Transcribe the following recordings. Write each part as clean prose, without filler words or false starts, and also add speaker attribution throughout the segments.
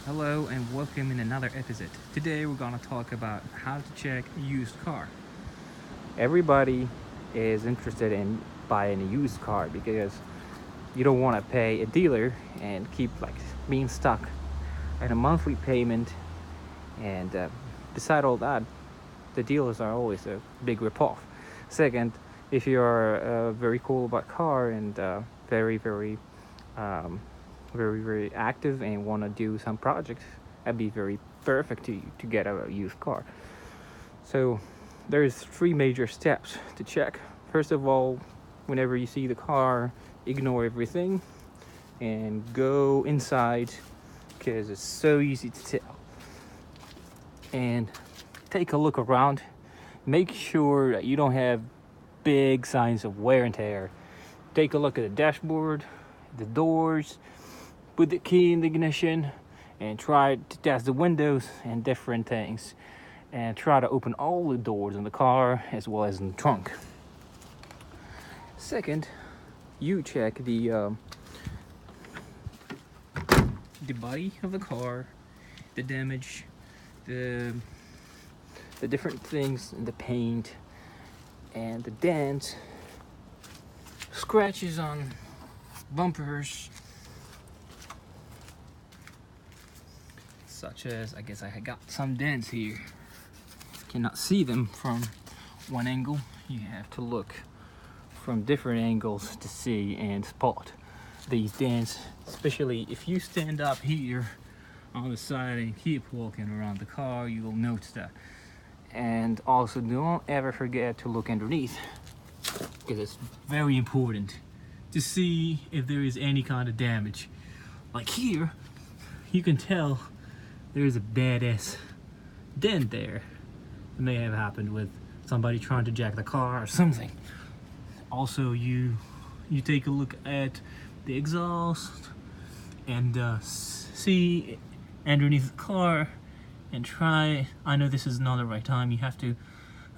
Speaker 1: Hello and welcome in another episode. Today we're gonna talk about how to check a used car. Everybody is interested in buying a used car because you don't want to pay a dealer and keep being stuck at a monthly payment and beside all that, the dealers are always a big ripoff. Second, if you're very cool about car and um, very active and want to do some projects, that'd be very perfect to get a used car. So there's three major steps to check. First of all, whenever you see the car, ignore everything and go inside because it's so easy to tell. And take a look around. Make sure that you don't have big signs of wear and tear. Take a look at the dashboard, the doors, put the key in the ignition, and try to test the windows and different things. And try to open all the doors in the car as well as in the trunk. Second, you check the body of the car, the damage, the different things in the paint, and the dents, scratches on bumpers, such as I guess I got some dents here. Cannot see them from one angle. You have to look from different angles to see and spot these dents, especially if you stand up here on the side and keep walking around the car, you will notice that. And also don't ever forget to look underneath because it's very important to see if there is any kind of damage. Like here, you can tell there's a badass dent there. It may have happened with somebody trying to jack the car or something. Also, you take a look at the exhaust and see underneath the car and try. I know this is not the right time. You have to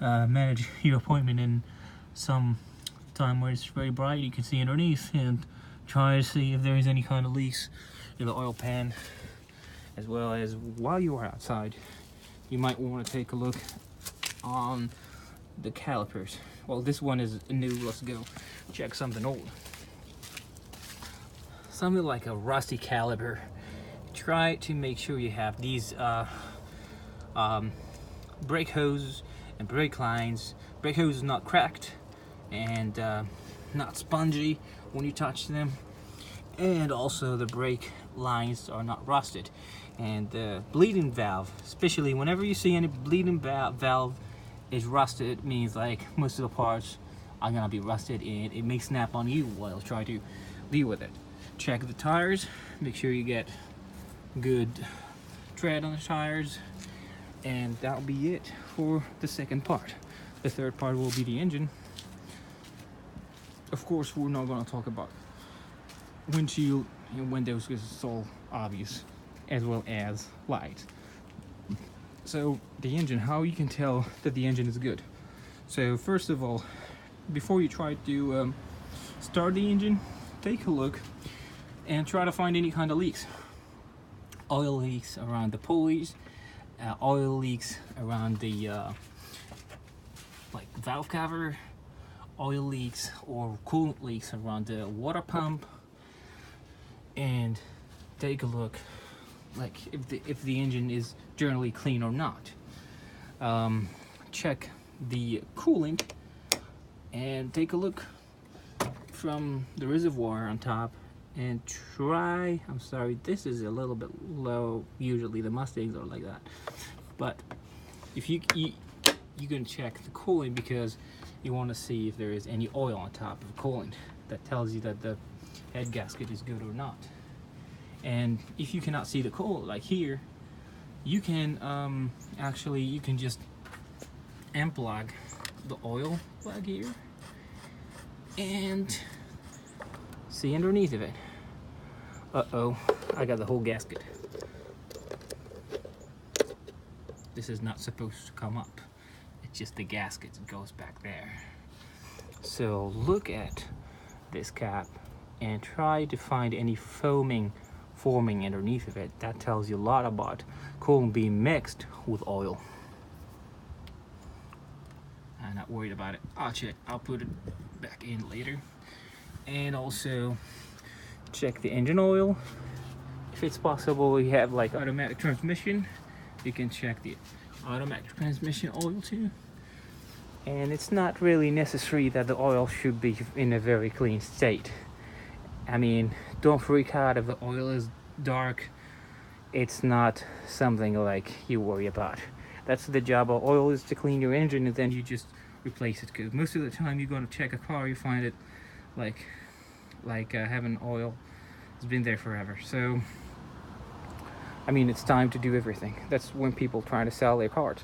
Speaker 1: manage your appointment in some time where it's very bright. You can see underneath and try to see if there is any kind of leaks in the oil pan, as well as while you are outside, you might want to take a look on the calipers. Well, this one is new. Let's go check something old. Something like a rusty caliper. Try to make sure you have these brake hoses and brake lines. Brake hose is not cracked and not spongy when you touch them, and also the brake lines are not rusted. And the bleeding valve, especially whenever you see any bleeding valve is rusted, it means like most of the parts are gonna be rusted and it may snap on you while try to deal with it. Check the tires, make sure you get good tread on the tires, and that'll be it for the second part. The third part will be the engine. Of course, we're not gonna talk about windshield and windows because it's all obvious, as well as lights. So the engine, how you can tell that the engine is good. So first of all, before you try to start the engine, take a look and try to find any kind of leaks. Oil leaks around the pulleys, oil leaks around the valve cover, oil leaks or coolant leaks around the water pump, and take a look like if the engine is generally clean or not. Check the cooling and take a look from the reservoir on top and try. I'm sorry, this is a little bit low. Usually the Mustangs are like that, but if you can check the cooling because you want to see if there is any oil on top of the coolant. That tells you that the head gasket is good or not. And if you cannot see the coolant, like here, you can you can just unplug the oil plug here and see underneath of it. Uh-oh, I got the whole gasket. This is not supposed to come up. It's just the gasket that goes back there. So look at this cap and try to find any foaming forming underneath of it. That tells you a lot about coolant being mixed with oil. I'm not worried about it. I'll put it back in later. And also check the engine oil. If it's possible, you have like automatic transmission, you can check the automatic transmission oil too. And it's not really necessary that the oil should be in a very clean state. I mean, don't freak out if the oil is dark. It's not something like you worry about. That's the job of oil, is to clean your engine, and then you just replace it. Because most of the time you're going to check a car, you find it like having oil has been there forever. So I mean, it's time to do everything. That's when people try to sell their cars.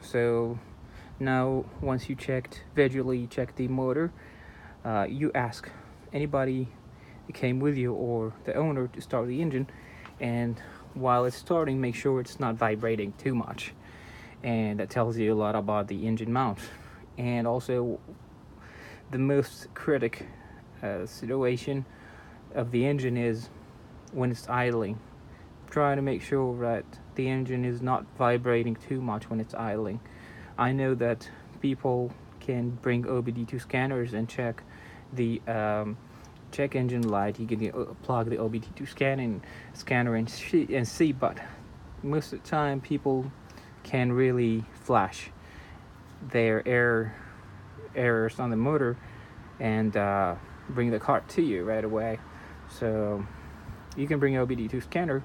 Speaker 1: So now, once you visually check the motor, you ask anybody that came with you or the owner to start the engine, and while it's starting, make sure it's not vibrating too much. And that tells you a lot about the engine mount. And also, the most critic situation of the engine is when it's idling. Try to make sure that the engine is not vibrating too much when it's idling. I know that people can bring OBD2 scanners and check the check engine light. You can plug the OBD2 scanner and see, but most of the time people can really flash their errors on the motor and bring the car to you right away. So you can bring OBD2 scanner.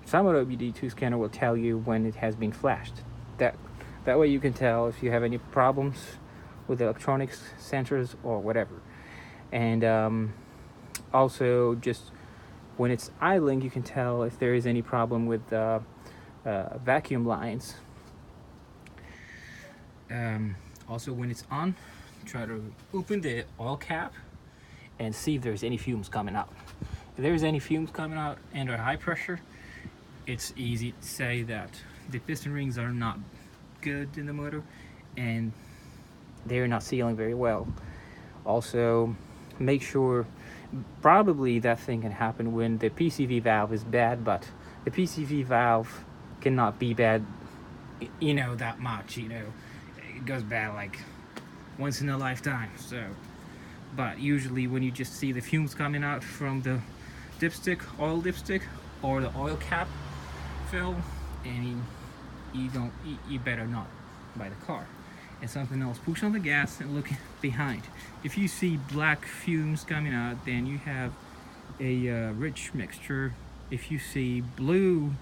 Speaker 1: Some OBD2 scanner will tell you when it has been flashed. That way you can tell if you have any problems with the electronics, sensors, or whatever. And also, just when it's idling, you can tell if there is any problem with vacuum lines. Also, when it's on, try to open the oil cap and see if there's any fumes coming out. If there's any fumes coming out under high pressure, it's easy to say that the piston rings are not good in the motor and they're not sealing very well. Also, make sure, probably that thing can happen when the PCV valve is bad, but the PCV valve cannot be bad, that much, it goes bad like once in a lifetime. So, but usually when you just see the fumes coming out from the oil dipstick or the oil cap fill, and you better not buy the car. And something else, push on the gas and look behind. If you see black fumes coming out, then you have a rich mixture. If you see blue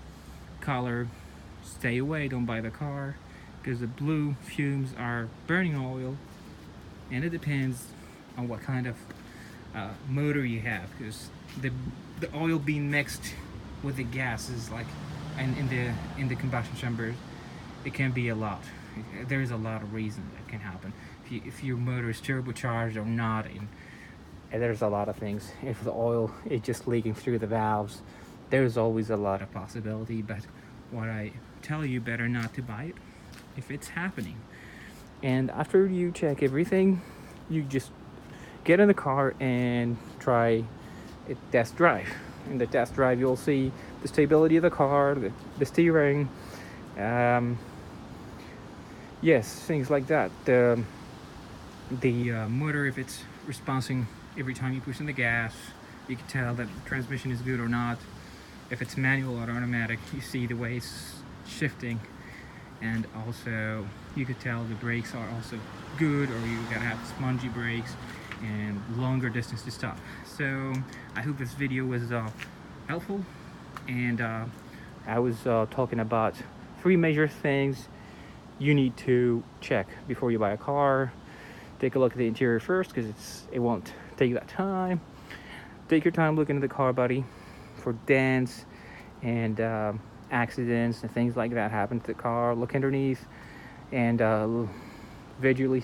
Speaker 1: color, stay away, don't buy the car, because the blue fumes are burning oil, and it depends on what kind of motor you have, because the oil being mixed with the gas is like, and in the combustion chambers, it can be a lot. There's a lot of reasons that can happen. If your motor is turbocharged or not, and there's a lot of things. If the oil is just leaking through the valves, there's always a lot of possibility. But what I tell you, better not to buy it if it's happening. And after you check everything, you just get in the car and try a test drive. In the test drive, you'll see the stability of the car, the steering, yes, things like that. The motor, if it's responding every time you push in the gas, you can tell that the transmission is good or not. If it's manual or automatic, you see the way it's shifting, and also you could tell the brakes are also good, or you gotta have spongy brakes and longer distance to stop. So I hope this video was helpful, and I was talking about 3 major things you need to check before you buy a car. Take a look at the interior first, because it won't take that time. Take your time looking at the car body for dents and accidents and things like that happen to the car. Look underneath and visually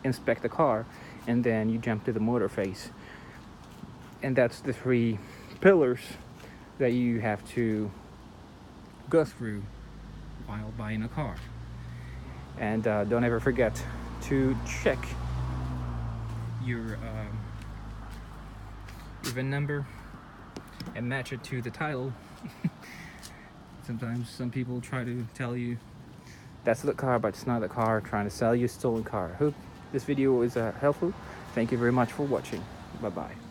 Speaker 1: inspect the car, and then you jump to the motor face. And that's the 3 pillars that you have to go through while buying a car. And don't ever forget to check your VIN number and match it to the title. Sometimes some people try to tell you that's the car, but it's not the car, trying to sell you a stolen car. I hope this video was helpful. Thank you very much for watching. Bye bye.